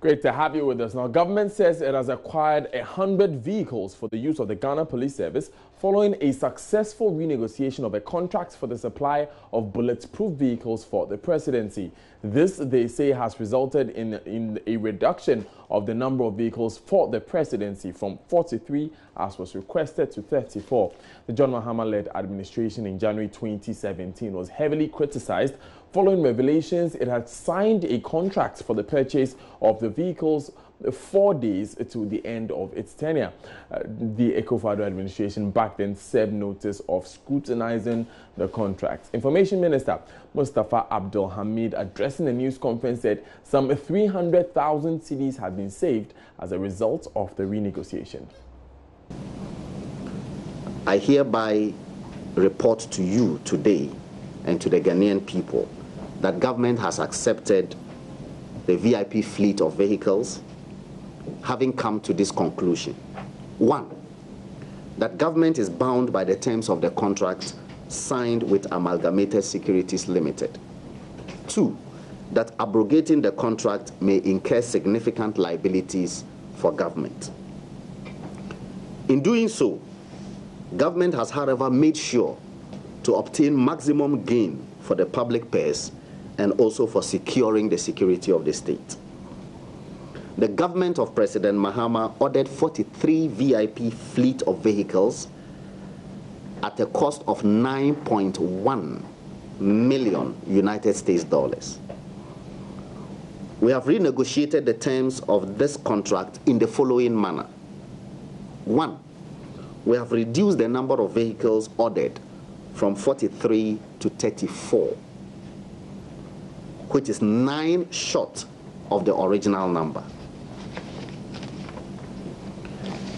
Great to have you with us. Now, government says it has acquired 100 vehicles for the use of the Ghana Police Service following a successful renegotiation of a contract for the supply of bulletproof vehicles for the presidency. This, they say, has resulted in a reduction of the number of vehicles for the presidency from 43, as was requested, to 34. The John Mahama-led administration in January 2017 was heavily criticized following revelations it had signed a contract for the purchase of the vehicles 4 days to the end of its tenure. The Akufo-Addo administration back then served notice of scrutinizing the contract. Information Minister Mustafa Abdul Hamid, addressing the news conference, said some 300,000 cedis had been saved as a result of the renegotiation. I hereby report to you today and to the Ghanaian people that government has accepted the VIP fleet of vehicles, having come to this conclusion. 1, that government is bound by the terms of the contract signed with Amalgamated Securities Limited. 2, that abrogating the contract may incur significant liabilities for government. In doing so, government has, however, made sure to obtain maximum gain for the public purse and also for securing the security of the state. The government of President Mahama ordered 43 VIP fleet of vehicles at a cost of $9.1 million United States dollars. We have renegotiated the terms of this contract in the following manner. 1, we have reduced the number of vehicles ordered from 43 to 34, which is 9 short of the original number.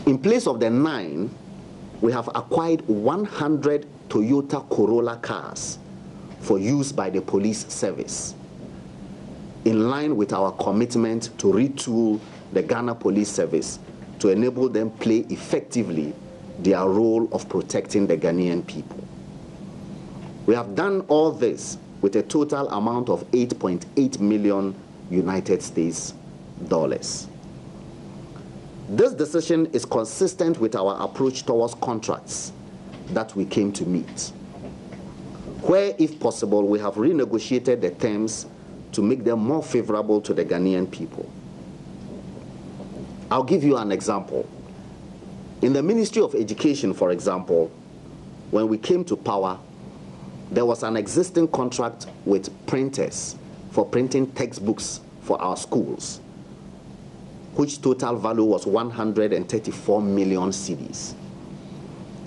In place of the 9, we have acquired 100 Toyota Corolla cars for use by the police service, in line with our commitment to retool the Ghana Police Service to enable them play effectively their role of protecting the Ghanaian people. We have done all this with a total amount of 8.8 million United States dollars. This decision is consistent with our approach towards contracts that we came to meet, where, if possible, we have renegotiated the terms to make them more favorable to the Ghanaian people. I'll give you an example. In the Ministry of Education, for example, when we came to power, there was an existing contract with printers for printing textbooks for our schools, which total value was 134 million cedis.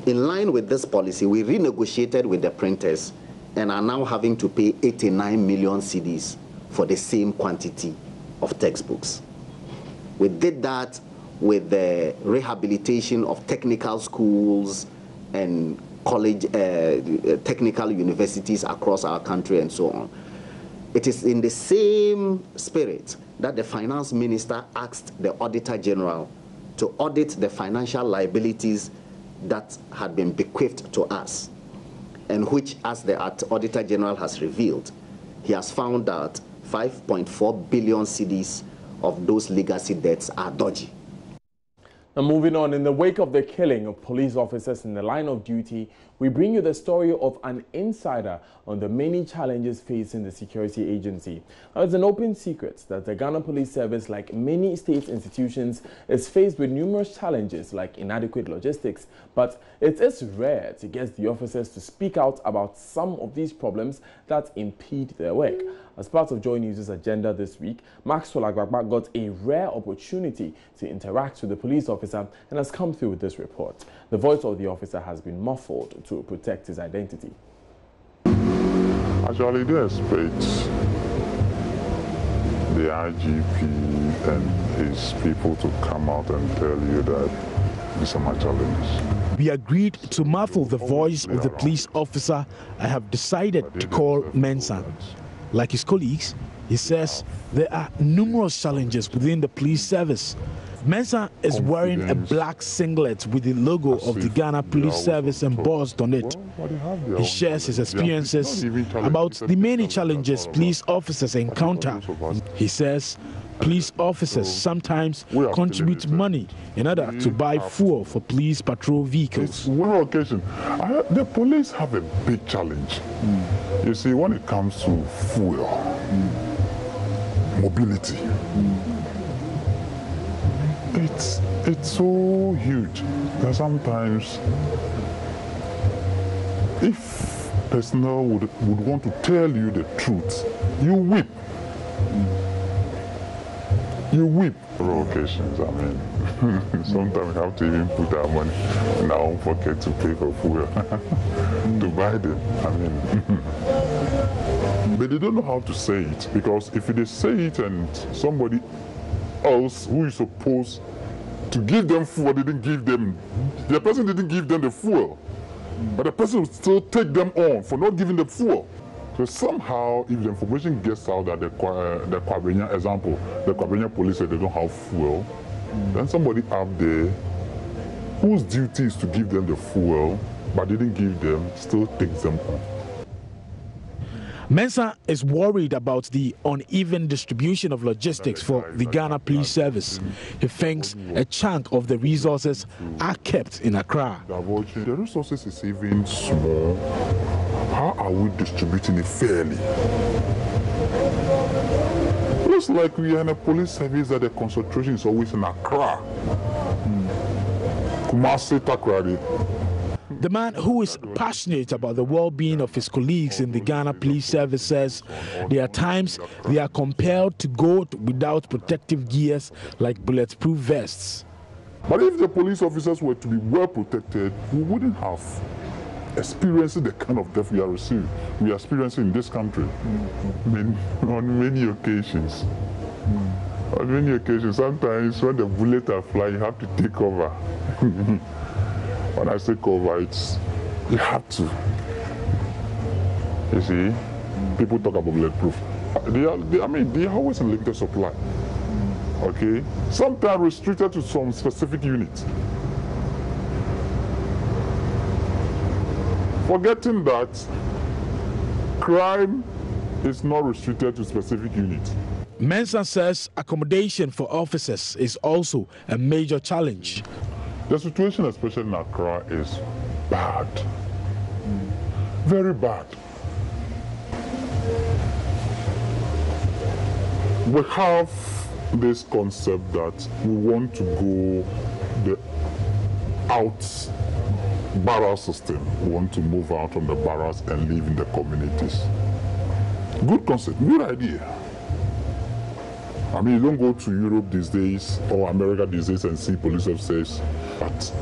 In line with this policy, we renegotiated with the printers and are now having to pay 89 million cedis for the same quantity of textbooks. We did that with the rehabilitation of technical schools and college, technical universities across our country and so on. It is in the same spirit that the finance minister asked the Auditor General to audit the financial liabilities that had been bequeathed to us, and which, as the Auditor General has revealed, he has found that 5.4 billion cedis of those legacy debts are dodgy. Now, moving on, in the wake of the killing of police officers in the line of duty, we bring you the story of an insider on the many challenges facing the security agency. Now, it's an open secret that the Ghana Police Service, like many state institutions, is faced with numerous challenges like inadequate logistics, but it is rare to get the officers to speak out about some of these problems that impede their work. As part of Joy News' agenda this week, Maxwell Agbagba got a rare opportunity to interact with the police officer and has come through with this report. The voice of the officer has been muffled to protect his identity. Actually, they expect the IGP and his people to come out and tell you that these are my challenges. We agreed to muffle the voice of the police officer I have decided to call Mensa. Like his colleagues, he says there are numerous challenges within the police service. Mensa is wearing a black singlet with the logo of the Ghana Police Service embossed on it. He shares his experiences about the many challenges police officers encounter. He says Police officers sometimes contribute money in order to buy fuel for police patrol vehicles. One occasion, the police have a big challenge. You see, when it comes to fuel, mobility, it's so huge that sometimes if personnel would want to tell you the truth, you weep. You weep for occasions. I mean, sometimes we have to even put our money in our own pocket to pay for fuel, to buy them. I mean, but they don't know how to say it, because if they say it and somebody else who is supposed to give them fuel didn't give them, the person didn't give them the fuel, but the person will still take them on for not giving them fuel. So somehow, if the information gets out that the Kwabenya, example, the Kwabenya police say they don't have fuel, then somebody out there whose duty is to give them the fuel, but didn't give them, still takes them on. Mensah is worried about the uneven distribution of logistics for the Ghana Police Service. He thinks a chunk of the resources are kept in Accra. The resources is even small. How are we distributing it fairly? Looks like we are in a police service that the concentration is always in Accra. Kumasi Fire. The man, who is passionate about the well-being of his colleagues in the Ghana Police Service, says there are times they are compelled to go without protective gears like bulletproof vests. But if the police officers were to be well protected, we wouldn't have experiencing the kind of death we are experiencing in this country on many occasions. On many occasions, sometimes when the bullets are flying, you have to take cover. When I say cover, it's you have to. You see, people talk about bulletproof. They are always in limited supply. Okay, sometimes restricted to some specific units. Forgetting that crime is not restricted to specific units. Mensah says accommodation for officers is also a major challenge. The situation, especially in Accra, is bad. Very bad. We have this concept that we want to go the out barrel system. We want to move out from the barrels and live in the communities. Good concept, good idea. I mean, you don't go to Europe these days or America these days and see police officers, but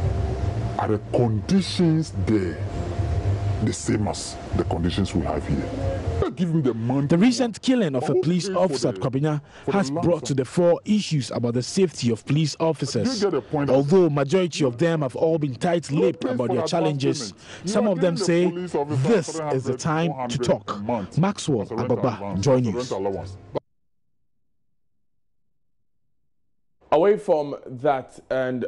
are the conditions there the same as the conditions we have here? Give him the money. The recent killing of a police officer at Kwabenya has brought to the fore issues about the safety of police officers. Although majority of them have all been tight-lipped about their challenges, some of them say this is the time to talk. Maxwell Ababa, Joy News. Away from that, and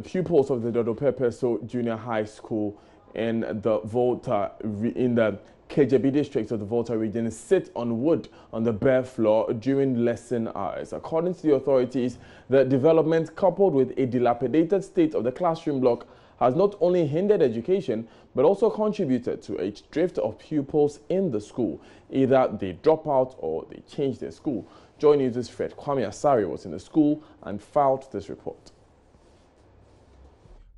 pupils of the Dodo Pepeso Junior High School in the Volta, in the KJB district of the Volta region, sit on wood on the bare floor during lesson hours. According to the authorities, the development, coupled with a dilapidated state of the classroom block, has not only hindered education, but also contributed to a drift of pupils in the school. Either they drop out or they change their school. Joy News' Fred Kwame Asari was in the school and filed this report.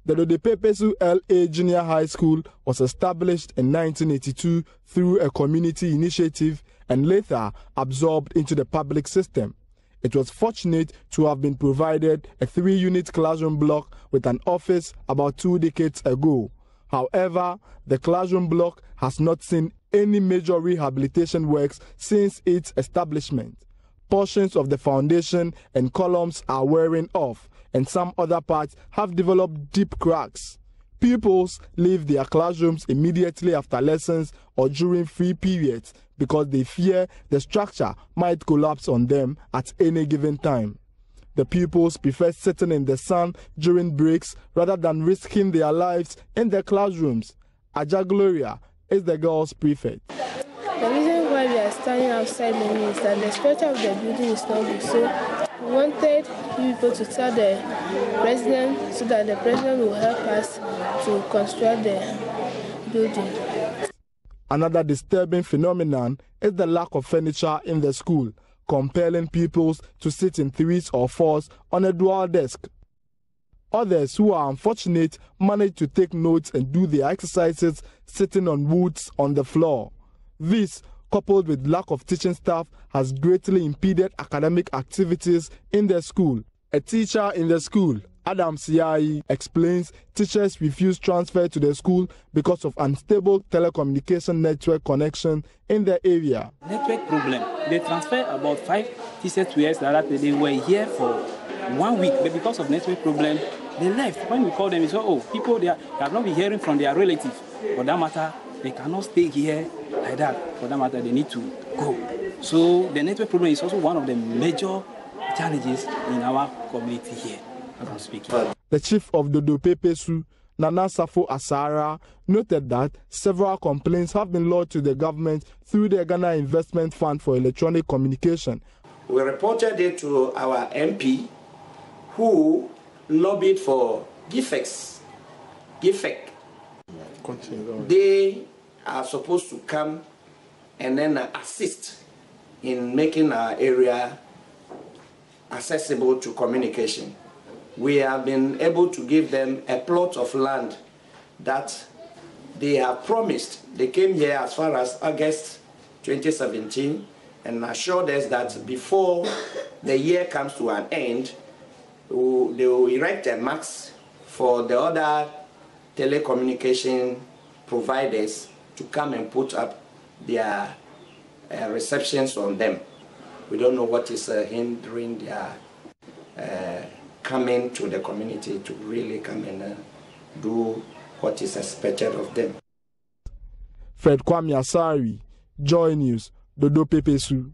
The Dodepepesu LA Junior High School was established in 1982 through a community initiative and later absorbed into the public system. It was fortunate to have been provided a 3-unit classroom block with an office about 2 decades ago. However, the classroom block has not seen any major rehabilitation works since its establishment. Portions of the foundation and columns are wearing off, and some other parts have developed deep cracks. Pupils leave their classrooms immediately after lessons or during free periods because they fear the structure might collapse on them at any given time. The pupils prefer sitting in the sun during breaks rather than risking their lives in their classrooms. Aja Gloria is the girls' prefect. The reason why we are standing outside many is that the structure of the building is not good, so We wanted people to tell the president so that the president will help us to construct the building. Another disturbing phenomenon is the lack of furniture in the school, compelling pupils to sit in threes or fours on a dual desk. Others who are unfortunate manage to take notes and do their exercises sitting on woods on the floor. This, coupled with lack of teaching staff, has greatly impeded academic activities in the school. A teacher in the school, Adam Siai, explains teachers refuse transfer to the school because of unstable telecommunication network connection in the area. Network problem. They transfer about 5 teachers to us that they were here for 1 week, but because of network problem, they left. When we call them, we say, oh, people they have not been hearing from their relatives. For that matter, they cannot stay here like that. For that matter, they need to go. So the network problem is also one of the major challenges in our community here, as I'm speaking. The chief of Dodo Pepesu, Nana Safo Asara, noted that several complaints have been lodged to the government through the Ghana Investment Fund for Electronic Communication. We reported it to our MP, who lobbied for GIFEC. They are supposed to come and then assist in making our area accessible to communication. We have been able to give them a plot of land that they have promised. They came here as far as August 2017 and assured us that before the year comes to an end, they will erect a max for the other telecommunication providers to come and put up their receptions on them. We don't know what is hindering their coming to the community to really come and do what is expected of them. Fred Kwame Asari, Joy News, Dodo Pepesu.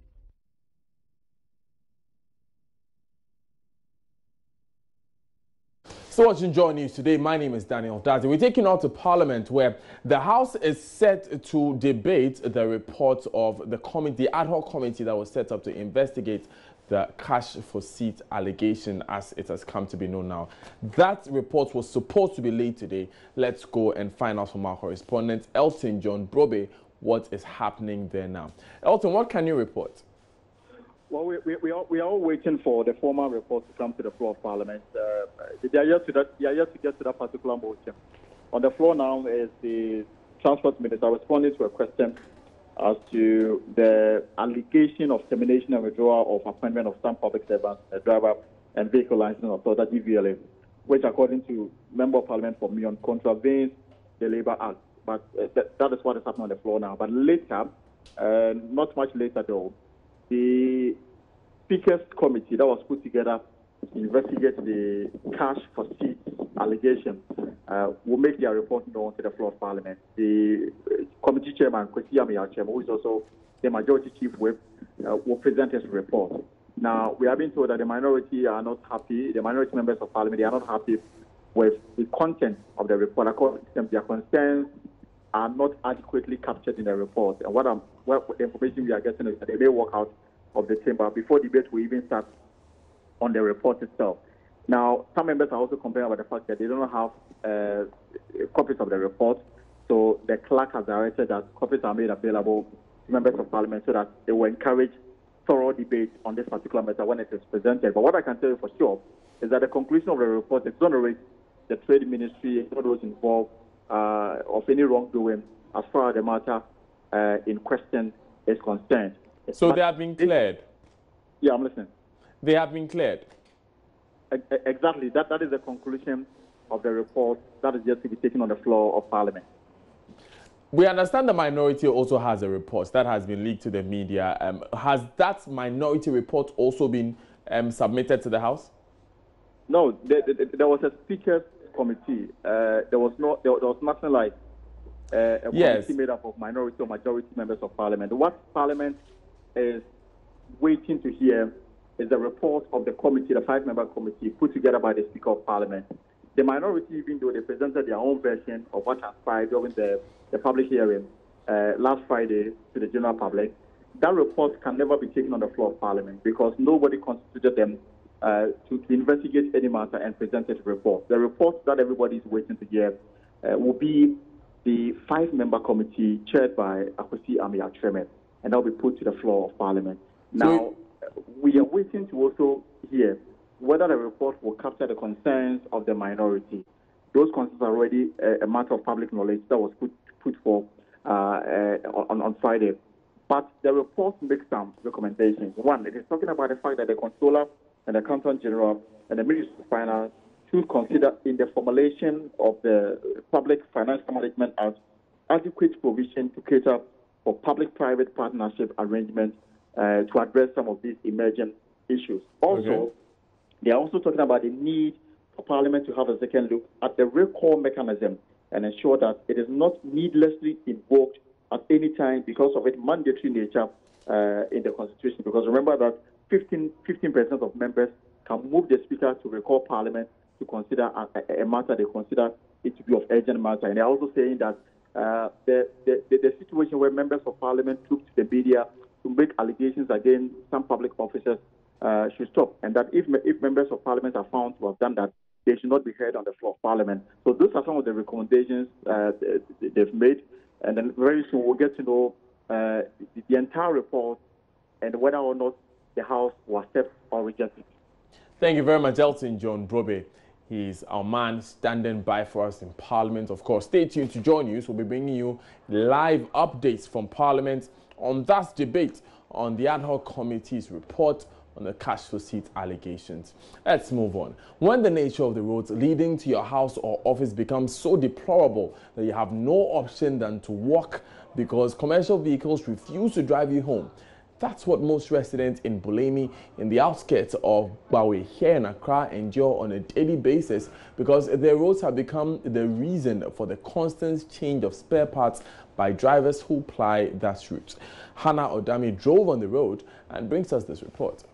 So watching Joy News today, my name is Daniel Dazi. We're taking out to Parliament where the House is set to debate the report of the ad hoc committee that was set up to investigate the cash for seat allegation as it has come to be known now. That report was supposed to be laid today. Let's go and find out from our correspondent, Elton John Brobe, what is happening there now. Elton, what can you report? Well, we are all waiting for the formal report to come to the floor of Parliament. They are yet to get to that particular motion. On the floor now is the Transport Minister responding to a question as to the allegation of termination and withdrawal of appointment of some public servants, a driver and vehicle licensing authority, DVLA, which, according to Member of Parliament for Mion, contravenes the Labour Act. But that is what is happening on the floor now. But later, not much later though, the Speaker's Committee that was put together to investigate the cash for seats allegation will make their report known to the floor of Parliament. The committee chairman, Kwesi Ameyachem, who is also the majority chief whip, will present his report. Now, we have been told that the minority are not happy, the minority members of Parliament, they are not happy with the content of the report. According to them, their concerns are not adequately captured in the report. And what the information we are getting is that they may walk out of the chamber before debate will even start on the report itself. Now, some members are also complaining about the fact that they don't have copies of the report, so the clerk has directed that copies are made available to members of Parliament so that they will encourage thorough debate on this particular matter when it is presented. But what I can tell you for sure is that the conclusion of the report exonerates the Trade Ministry and all those involved of any wrongdoing as far as the matter in question is concerned. So they have been cleared? Yeah, I'm listening. They have been cleared? Exactly. That is the conclusion of the report that is yet to be taken on the floor of Parliament. We understand the minority also has a report that has been leaked to the media. Has that minority report also been submitted to the House? No, there was a Speaker's Committee. There was nothing like a committee made up of minority or majority members of Parliament. What Parliament is waiting to hear is the report of the committee, the 5-member committee put together by the Speaker of Parliament. The minority, even though they presented their own version of what transpired during the public hearing last Friday to the general public, that report can never be taken on the floor of Parliament because nobody constituted them to investigate any matter and present a report. The report that everybody is waiting to hear will be the 5-member committee chaired by Akwesi Amia-Tremen, and that will be put to the floor of Parliament. Now, we are waiting to also hear whether the report will capture the concerns of the minority. Those concerns are already a matter of public knowledge that was put forth on Friday. But the report makes some recommendations. One, it is talking about the fact that the Controller and the Accountant General and the Ministry of Finance should consider in the formulation of the Public Financial Management Act adequate provision to cater for public-private partnership arrangements to address some of these emerging issues. Also, they are also talking about the need for Parliament to have a second look at the recall mechanism and ensure that it is not needlessly invoked at any time because of its mandatory nature in the Constitution. Because remember that 15% of members can move the Speaker to recall Parliament to consider a matter they consider it to be of urgent matter. And they're also saying that the situation where members of Parliament took to the media to make allegations against some public officers should stop, and that if members of Parliament are found to have done that, they should not be heard on the floor of Parliament. So those are some of the recommendations they've made, and then very soon we'll get to know the entire report and whether or not the House will accept or reject it. Thank you very much, Elton John Brobe. He's our man standing by for us in Parliament. Of course, stay tuned to Joy News. We'll be bringing you live updates from Parliament on that debate on the ad hoc committee's report on the cash receipt allegations. Let's move on. When the nature of the roads leading to your house or office becomes so deplorable that you have no option than to walk because commercial vehicles refuse to drive you home, that's what most residents in Bulemi, in the outskirts of Bawe here in Accra, endure on a daily basis because their roads have become the reason for the constant change of spare parts by drivers who ply that route. Hannah Odami drove on the road and brings us this report.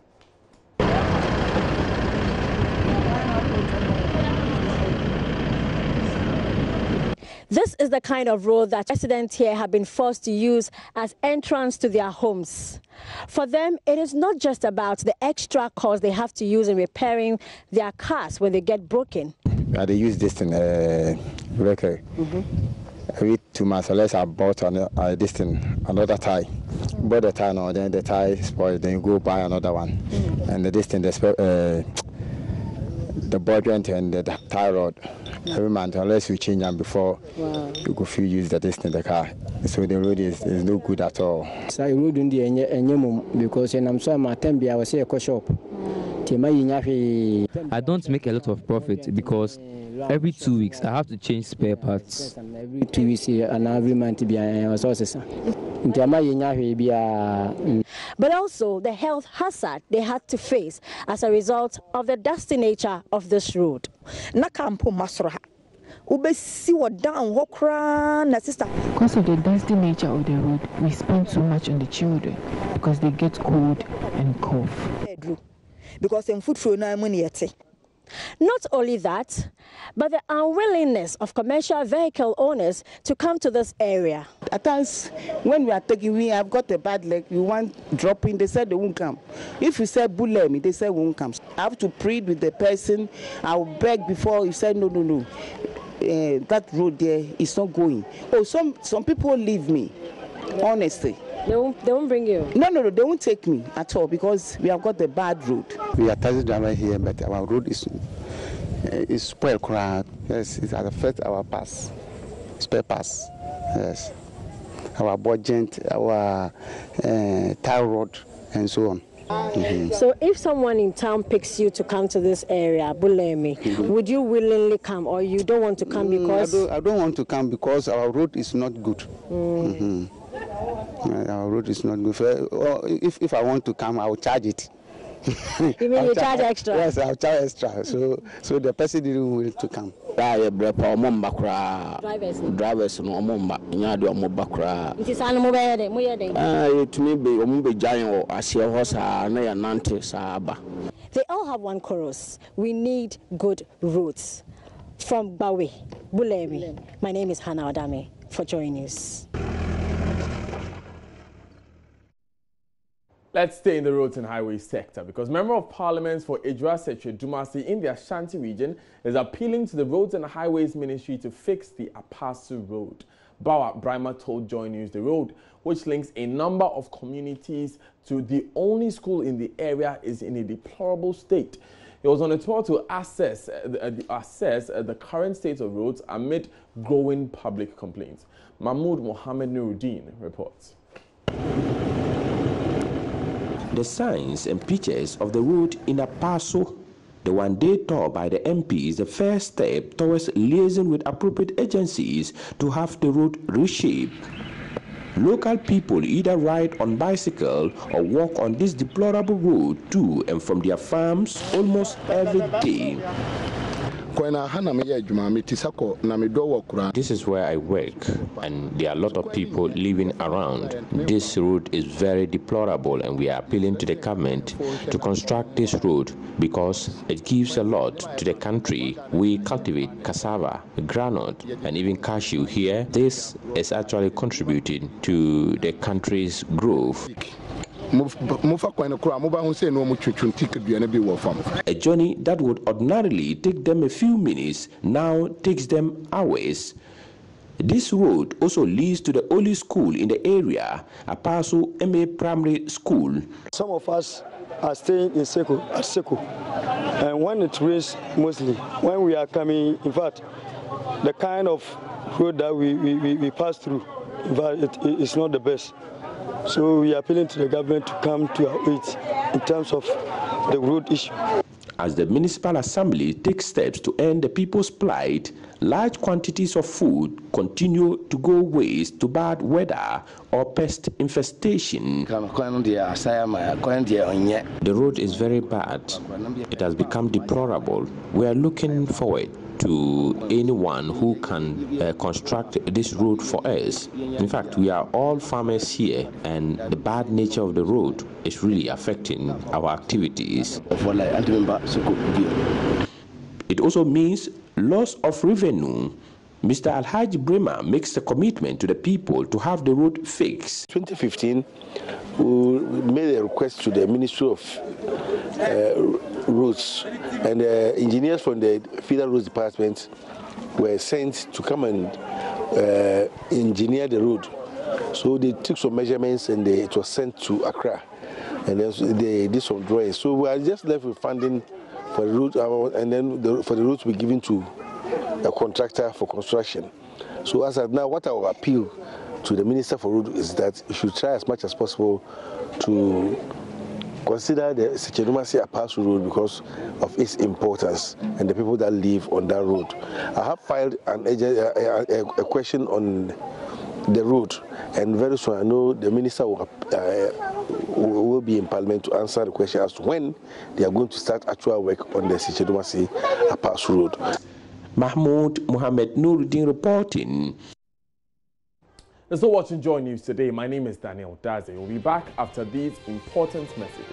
This is the kind of road that residents here have been forced to use as entrance to their homes. For them, it is not just about the extra cost they have to use in repairing their cars when they get broken. They use this thing, record. Every 2 months or less, I bought this thing, another tie. Bought the tie now, then the tie spoiled, then you go buy another one. And this thing, the board joint and the tie rod. Every month, unless you change them before you go feel use the distance in the car. So the road is no good at all. So road in the because I'm so my tembi I was here a shop. I don't make a lot of profit because every 2 weeks I have to change spare parts. Every 2 weeks and every month be resources. But also the health hazard they had to face as a result of the dusty nature of this road. Because of the dusty nature of the road, we spend so much on the children because they get cold and cough. Because in food for not only that, but the unwillingness of commercial vehicle owners to come to this area. At times, when we are taking, we have got a bad leg, we want dropping, they said they won't come. If we say bullet, they say won't come. I have to plead with the person, I will beg before you say no. That road there is not going. Oh, some people leave me, honestly. They won't bring you? No, they won't take me at all because we have got the bad road. We are taxi driver here, but our road is spoiled. Yes, it has affected our pass, spare pass. Yes, our budget, our tie rod, and so on. So if someone in town picks you to come to this area, Bulemi, would you willingly come or you don't want to come because? I don't want to come because our road is not good. Our road is not good. If I want to come, I will charge it. You mean you charge extra? Yes, I'll charge extra. So the person didn't want to come. Drivers no omomba nyade omomba kra. It is an mobile to me be omombe giant or asia hosa na ya nante saaba. They all have one chorus. We need good roads. From Bawe, Bulemi. My name is Hannah Odami for Joy News. Let's stay in the roads and highways sector because Member of Parliament for Ejura Seche Dumasi in the Ashanti region is appealing to the Roads and Highways Ministry to fix the Apana Road. Bawa Brima told Joy News the road, which links a number of communities to the only school in the area, is in a deplorable state. He was on a tour to assess the current state of roads amid growing public complaints. Mahmoud Mohammed Nuruddin reports. The signs and pictures of the road in Apana, the one-day tour by the MP, is the first step towards liaising with appropriate agencies to have the road reshaped. Local people either ride on bicycle or walk on this deplorable road to and from their farms almost every day. This is where I work, and there are a lot of people living around. This road is very deplorable, and we are appealing to the government to construct this road because it gives a lot to the country. We cultivate cassava, granite, and even cashew here. This is actually contributing to the country's growth. A journey that would ordinarily take them a few minutes now takes them hours. This road also leads to the only school in the area, Apana MA Primary School. Some of us are staying in Seko, and when it rains mostly, when we are coming, in fact, the kind of road that we pass through, in fact, it's not the best. So we are appealing to the government to come to our aid in terms of the road issue. As the Municipal Assembly takes steps to end the people's plight, large quantities of food continue to go waste to bad weather or pest infestation. The road is very bad. It has become deplorable. We are looking forward to anyone who can construct this road for us. In fact, we are all farmers here, and the bad nature of the road is really affecting our activities. It also means loss of revenue. Mr. Alhaji Brima makes the commitment to the people to have the road fixed. 2015, we made a request to the Ministry of Roads, and engineers from the Federal Roads Department were sent to come and engineer the road. So they took some measurements and it was sent to Accra, and then they did some drawings. So we are just left with funding for the road, and then for the road to be given to a contractor for construction. So as of now, what I will appeal to the Minister for Road is that he should try as much as possible to consider the Seche Dumasi Apana Road because of its importance and the people that live on that road. I have filed a question on the road, and very soon I know the Minister will be in Parliament to answer the question as to when they are going to start actual work on the Seche Dumasi Apana Road. Mahmoud Mohammed Nuruddin reporting. You're still watching Joy News today. My name is Daniel Daze. We'll be back after these important messages.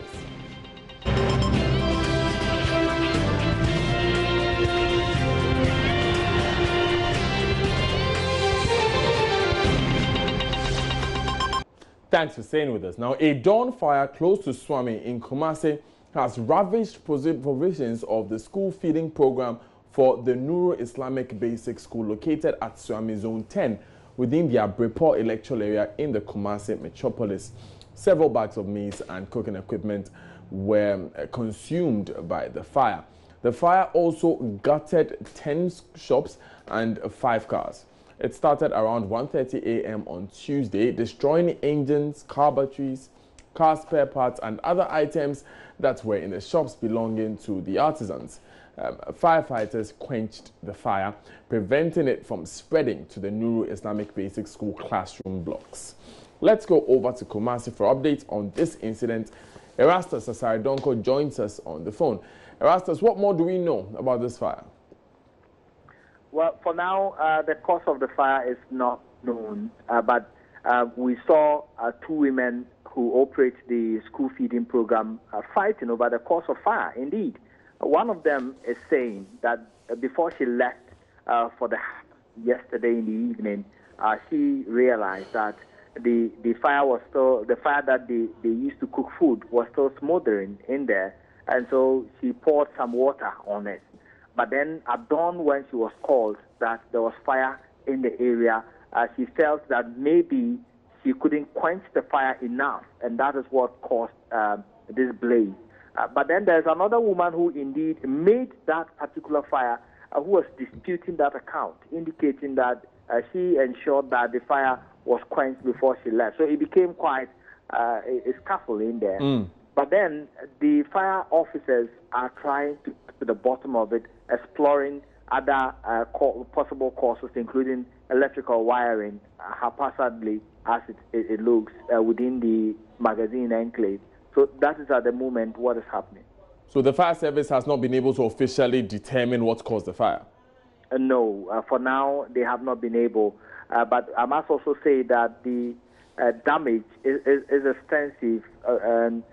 Thanks for staying with us. Now, a dawn fire close to Swami in Kumasi has ravaged provisions of the school feeding program for the Nuru Islamic Basic School located at Swami Zone 10 within the Abrepo electoral area in the Kumasi metropolis. Several bags of maize and cooking equipment were consumed by the fire. The fire also gutted 10 shops and 5 cars. It started around 1:30 a.m. on Tuesday, destroying engines, car batteries, car spare parts, and other items that were in the shops belonging to the artisans. Firefighters quenched the fire, preventing it from spreading to the Nuru Islamic Basic School classroom blocks. Let's go over to Kumasi for updates on this incident. Erastus Asaridonko joins us on the phone. Erastus, what more do we know about this fire? Well, for now, the cause of the fire is not known, but we saw 2 women who operate the school feeding program fighting over the cause of fire. Indeed, one of them is saying that before she left for yesterday in the evening, she realized that the fire was still, the fire that they used to cook food was still smoldering in there, and so she poured some water on it. But then at dawn, when she was called that there was fire in the area, she felt that maybe she couldn't quench the fire enough, and that is what caused this blaze. But then there's another woman who indeed made that particular fire, who was disputing that account, indicating that she ensured that the fire was quenched before she left. So it became quite a scuffle in there. But then the fire officers are trying to get to the bottom of it, exploring other possible causes, including electrical wiring, haphazardly as it looks, within the magazine enclave. So that is at the moment what is happening. So the fire service has not been able to officially determine what caused the fire? No, for now they have not been able. But I must also say that the damage is extensive and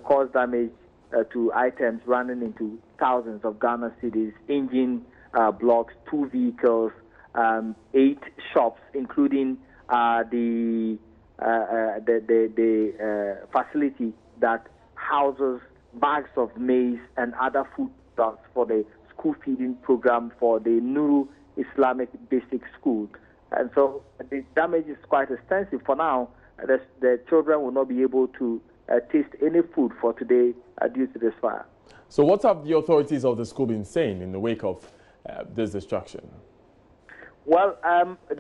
caused damage to items running into thousands of Ghana cedis, engine blocks, 2 vehicles, 8 shops, including the facility that houses bags of maize and other food products for the school feeding program for the Nuru Islamic Basic School. And so the damage is quite extensive. For now, the children will not be able to taste any food for today due to this fire. So what have the authorities of the school been saying in the wake of this destruction? Well,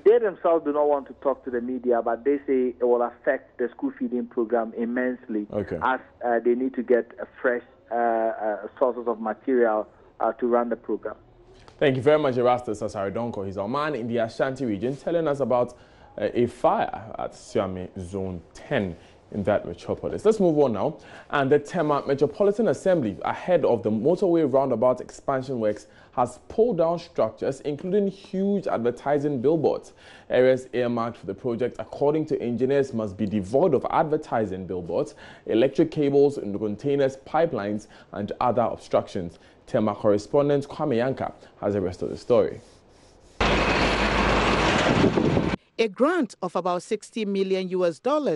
they themselves do not want to talk to the media, but they say it will affect the school feeding program immensely, as they need to get fresh sources of material to run the program. Thank you very much, Erastus Asaridonko. He's our man in the Ashanti region, telling us about a fire at Siame Zone 10 in that metropolis. Let's move on now. And the Tema Metropolitan Assembly, ahead of the Motorway Roundabout expansion works, has pulled down structures, including huge advertising billboards. Areas earmarked for the project, according to engineers, must be devoid of advertising billboards, electric cables, containers, pipelines, and other obstructions. Tema correspondent Kwame Yanka has the rest of the story. A grant of about $60 million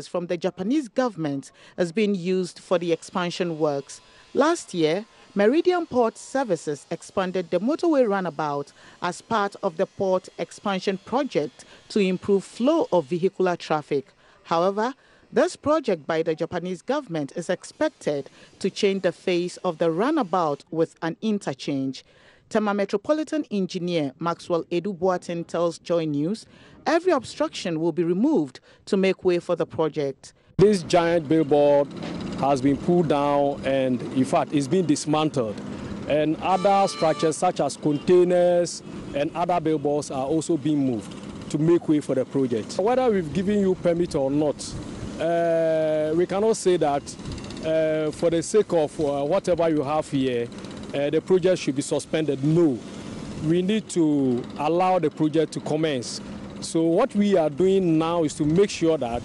from the Japanese government has been used for the expansion works. Last year, Meridian Port Services expanded the Motorway Roundabout as part of the port expansion project to improve flow of vehicular traffic. However, this project by the Japanese government is expected to change the face of the roundabout with an interchange. Tema Metropolitan Engineer Maxwell Edu-Boatin tells Joy News every obstruction will be removed to make way for the project. This giant billboard has been pulled down and, in fact, it's been dismantled. And other structures such as containers and other billboards are also being moved to make way for the project. Whether we've given you permit or not, we cannot say that for the sake of whatever you have here, the project should be suspended. No, we need to allow the project to commence. So what we are doing now is to make sure that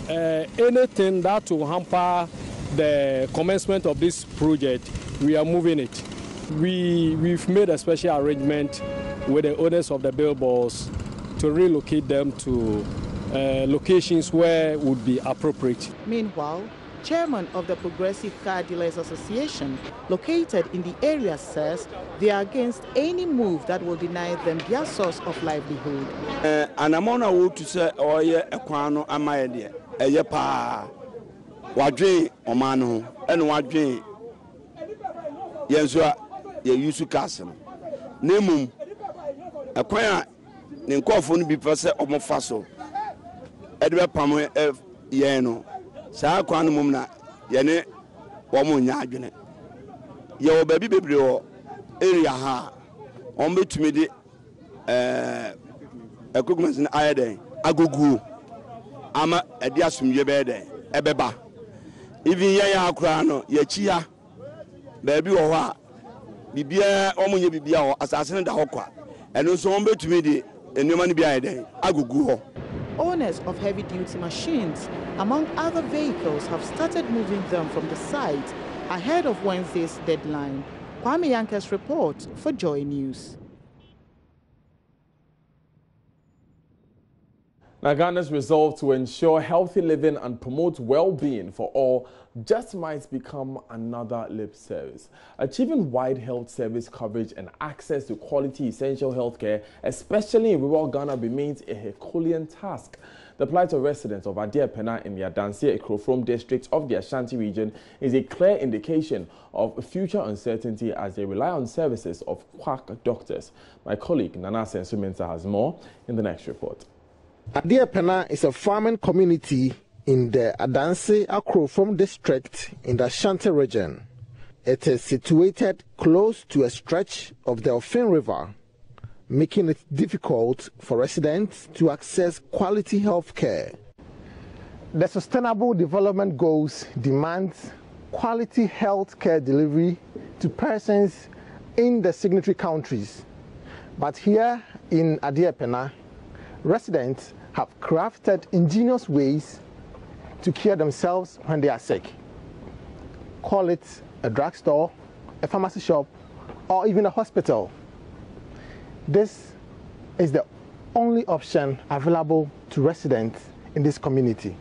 anything that will hamper the commencement of this project, we are moving it. We've made a special arrangement with the owners of the billboards to relocate them to locations where would be appropriate. Meanwhile, chairman of the Progressive Car Dealers Association, located in the area, says they are against any move that will deny them their source of livelihood. Anamona would to say, oh, yeah, a quano, a my idea, a yapa, wadre, omano, and wadre, yensua, ye use to castle. Nemum, a quaya, Ninkofun be per se omofaso. Edward Pamo F. Yeno. Sa Quanumna, Yene, Womunya, your baby baby area ha, on between me equipment in Ide, Agugu, Ama, a diasum yebede, Ebeba. Even Yaya Crano, Yachia, baby or what, Bibia, Omunya Bibia, assassin the Hokwa, and also on between me, and no money behind Agugu. Owners of heavy-duty machines, among other vehicles, have started moving them from the site ahead of Wednesday's deadline. Kwame Yanka's report for Joy News. Now, Ghana's resolve to ensure healthy living and promote well-being for all just might become another lip service. Achieving wide health service coverage and access to quality essential healthcare, especially in rural Ghana, remains a Herculean task. The plight of residents of Apana in the Adansi Ekrofrom district of the Ashanti region is a clear indication of future uncertainty as they rely on services of quack doctors. My colleague Nana Sensumensa has more in the next report. Apana is a farming community in the Adansi Ekrofrom district in the Ashanti region. It is situated close to a stretch of the Ofin River, making it difficult for residents to access quality health care. The Sustainable Development Goals demand quality health care delivery to persons in the signatory countries. But here in Apana, residents have crafted ingenious ways to cure themselves when they are sick. Call it a drugstore, a pharmacy shop, or even a hospital. This is the only option available to residents in this community.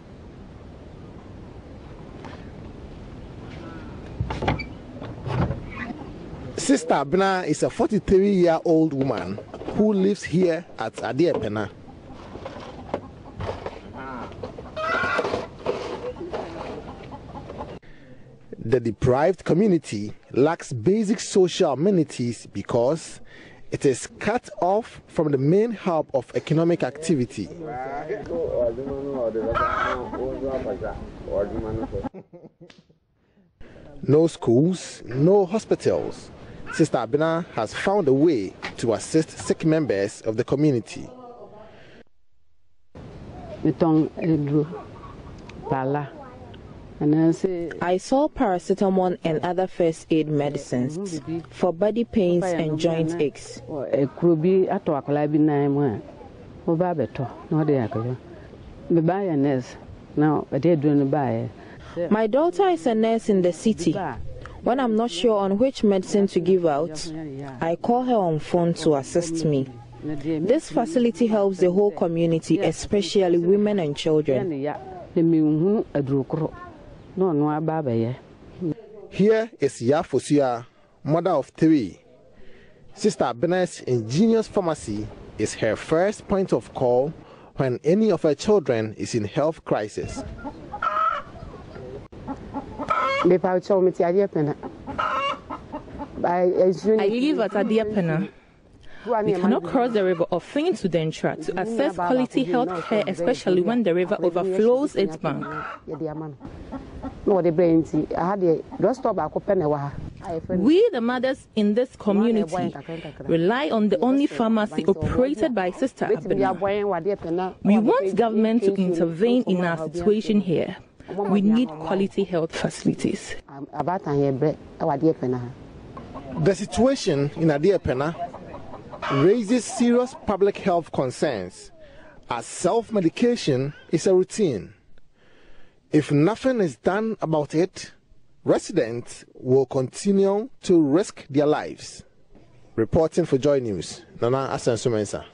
Sister Apana is a 43-year-old woman who lives here at Apana. The deprived community lacks basic social amenities because it is cut off from the main hub of economic activity. No schools, no hospitals. Sister Apana has found a way to assist sick members of the community. I saw paracetamol and other first aid medicines for body pains and joint aches. My daughter is a nurse in the city. When I'm not sure on which medicine to give out, I call her on phone to assist me. This facility helps the whole community, especially women and children. Here is Yafosia, mother of 3. Sister Apana's ingenious pharmacy is her first point of call when any of her children is in health crisis. I live at Apana. We cannot cross the river of Fin to Dentra to access quality health care, especially when the river overflows its bank. We, the mothers in this community, rely on the only pharmacy operated by Sister Apana. We want government to intervene in our situation here. We need quality health facilities. The situation in Apana raises serious public health concerns as self-medication is a routine. If nothing is done about it, residents will continue to risk their lives. Reporting for Joy News, Nana Asensumensa.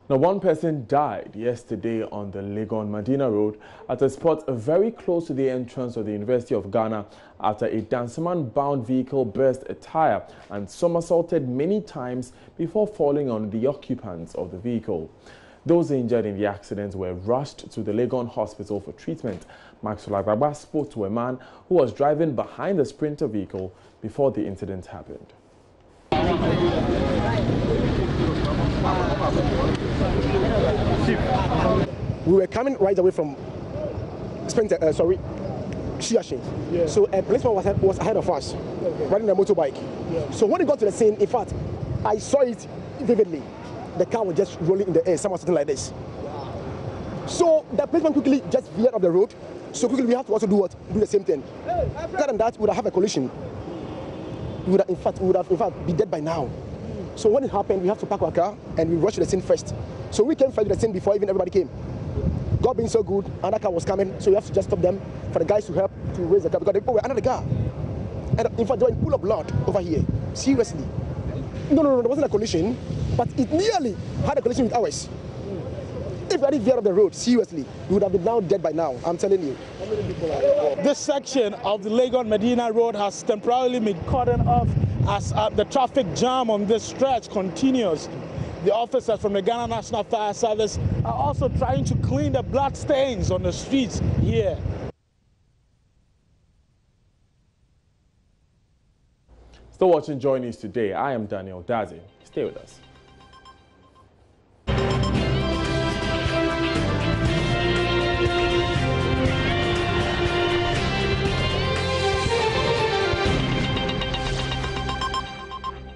Now, one person died yesterday on the Legon-Medina road at a spot very close to the entrance of the University of Ghana after a Dansaman-bound vehicle burst a tire and somersaulted many times before falling on the occupants of the vehicle. Those injured in the accident were rushed to the Legon Hospital for treatment. Maxwell Agbagba spoke to a man who was driving behind the Sprinter vehicle before the incident happened. We were coming right away from Sprinter, Shiashin. Yeah. So a policeman was ahead of us, riding a motorbike. Yeah. So when he got to the scene, in fact, I saw it vividly. The car was just rolling in the air, something like this. So the policeman quickly just veered off the road. So quickly we have to also do what? Do the same thing. Other than that, we would have a collision. We would have, in fact, be dead by now. So when it happened, we have to park our car and we rushed to the scene first. So we came first to the scene before even everybody came. God being so good, another car was coming, so we have to just stop them for the guys to help to raise the car because they were under the car. And in fact, they were in pool of blood over here. Seriously. No, there wasn't a collision. but it nearly had a collision with ours. If we had veered off the road, seriously, we would have been now dead by now, I'm telling you. This section of the Lagos-Medina road has temporarily been cordoned off as the traffic jam on this stretch continues. The officers from the Ghana National Fire Service are also trying to clean the blood stains on the streets here. Still watching Joy News today. I am Daniel Dazi. Stay with us.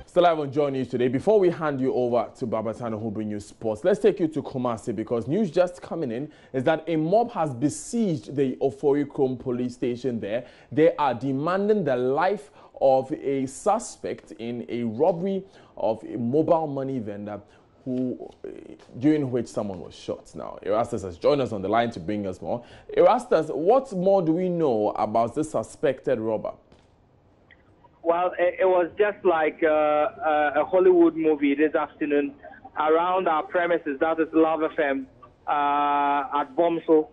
Still live on Joy News today. Before we hand you over to Babatano who bring you sports, let's take you to Kumasi because news just coming in is that a mob has besieged the Oforikrom police station there. They are demanding the life of a suspect in a robbery of a mobile money vendor during which someone was shot. Now, Erastus has joined us on the line to bring us more. Erastus, what more do we know about this suspected robber? Well, it was just like a Hollywood movie this afternoon around our premises, that is Love FM, at Bomso.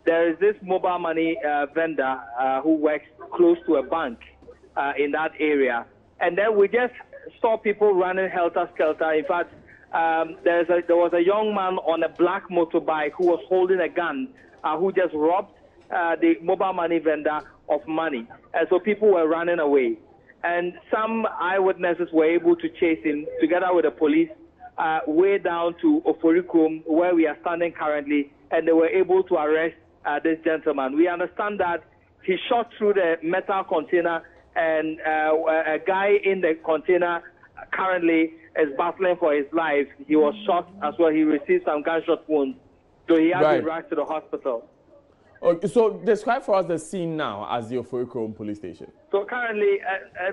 There is this mobile money vendor who works close to a bank in that area. And then we just saw people running helter-skelter. In fact, there was a young man on a black motorbike who was holding a gun who just robbed the mobile money vendor of money. And so people were running away. And some eyewitnesses were able to chase him together with the police way down to Oforikrom, where we are standing currently, and they were able to arrest this gentleman. We understand that he shot through the metal container, and a guy in the container currently is battling for his life. He was shot as well. He received some gunshot wounds, so he has been rushed to the hospital. Okay, so describe for us the scene now as the Oforikrom police station. So currently,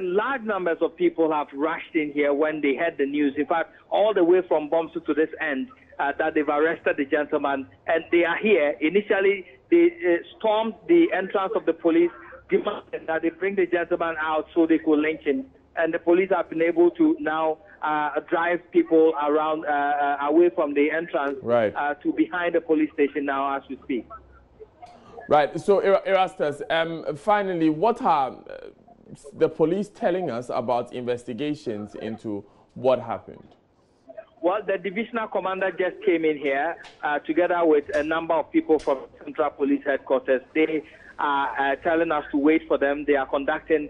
large numbers of people have rushed in here when they heard the news. In fact, all the way from Bomso to this end, that they've arrested the gentleman, and they are here. Initially, they stormed the entrance of the police, demanding that they bring the gentleman out so they could lynch him. And the police have been able to now drive people around, away from the entrance to behind the police station now as we speak. Right. So, Erastus, finally, what are the police telling us about investigations into what happened? Well, the divisional commander just came in here together with a number of people from Central Police Headquarters. They are telling us to wait for them. They are conducting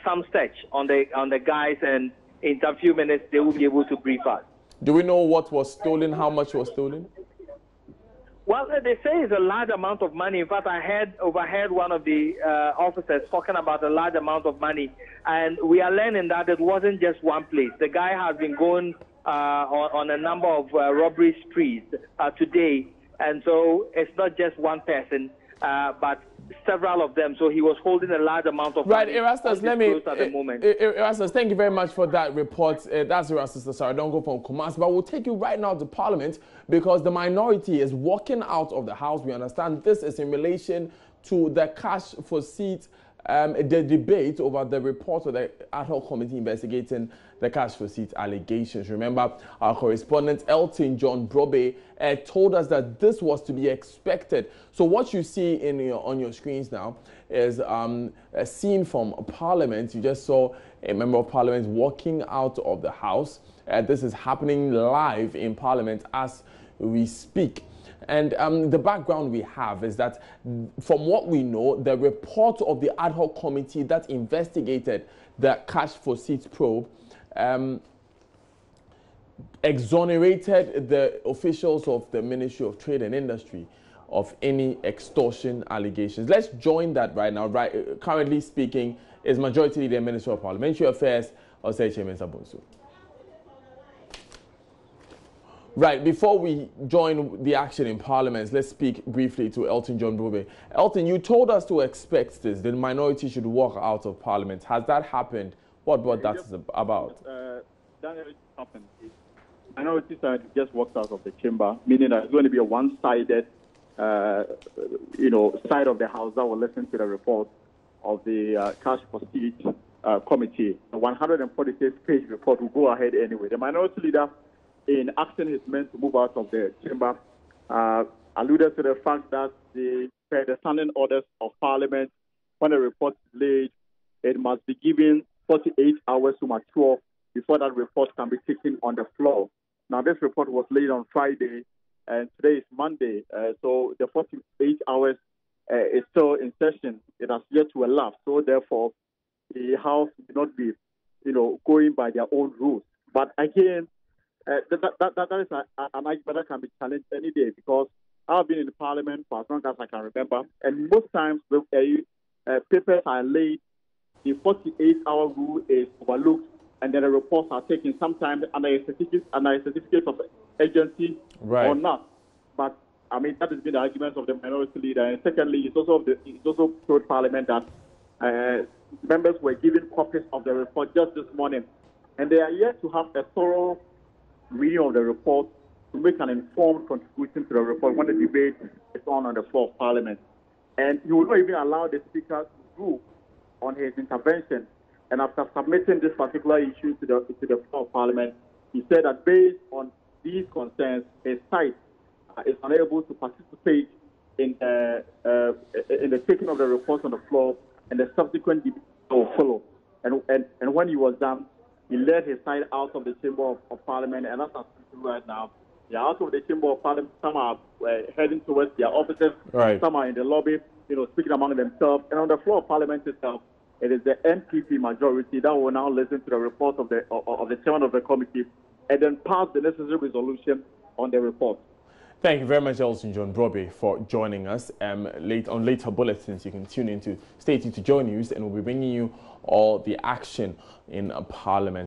some search on the guys, and in a few minutes they will be able to brief us. Do we know what was stolen, how much was stolen? Well, they say it's a large amount of money. In fact, I overheard one of the officers talking about a large amount of money. And we are learning that it wasn't just one place. The guy has been going on a number of robbery sprees today. And so it's not just one person, but several of them. So he was holding a large amount of money. Right, Erastus, Erastus, thank you very much for that report. That's Erastus Saradongo from Kumasi. But we'll take you right now to Parliament because the minority is walking out of the House. We understand this is in relation to the cash for seats, the debate over the report of the ad hoc committee investigating the cash for seats allegations. Remember, our correspondent Elton John Brobe told us that this was to be expected. So what you see on your screens now is a scene from Parliament. You just saw a member of Parliament walking out of the House. This is happening live in Parliament as we speak. And the background we have is that, from what we know, the report of the ad hoc committee that investigated the cash for seats probe exonerated the officials of the Ministry of Trade and Industry of any extortion allegations. Let's join that right now. Currently speaking is Majority Leader, Minister of Parliamentary Affairs, Osei Mensah-Bonsu. Right, before we join the action in Parliament, let's speak briefly to Elton John Brobe. Elton, you told us to expect this, the minority should walk out of Parliament. Has that happened? What that is about? Daniel, it happened. Minority side just walked out of the chamber, meaning that it's going to be a one-sided, side of the House that will listen to the report of the cash for seats committee. A 146-page report will go ahead anyway. The minority leader in asking his men to move out of the chamber, alluded to the fact that the standing orders of Parliament, when a report is laid, it must be given 48 hours to mature before that report can be taken on the floor. Now, this report was laid on Friday, and today is Monday, so the 48 hours is still in session. It has yet to elapse, so therefore, the House will not be, going by their own rules. But again, that is an argument that can be challenged any day, because I've been in the Parliament for as long as I can remember, and most times papers are laid, the 48-hour rule is overlooked, and then the reports are taken sometimes under a certificate of agency or not. But I mean, that has been the argument of the minority leader. And secondly, it's also told Parliament that members were given copies of the report just this morning, and they are yet to have a thorough reading of the report to make an informed contribution to the report when the debate is on the floor of Parliament. And he will not even allow the Speaker to rule on his intervention. And after submitting this particular issue to the floor of Parliament, he said that based on these concerns, his side is unable to participate in the taking of the report on the floor, and the subsequent debate will follow. And when he was done, he led his side out of the chamber of Parliament, and that's what right now. They are out of the chamber of Parliament. Some are heading towards their offices. Some are in the lobby, speaking among themselves. And on the floor of Parliament itself, it is the NPP majority that will now listen to the report of the chairman of the committee and then pass the necessary resolution on the report. Thank you very much, Elson John Robbery, for joining us. Later bulletins, you can stay tuned to Joy News, and we'll be bringing you all the action in Parliament.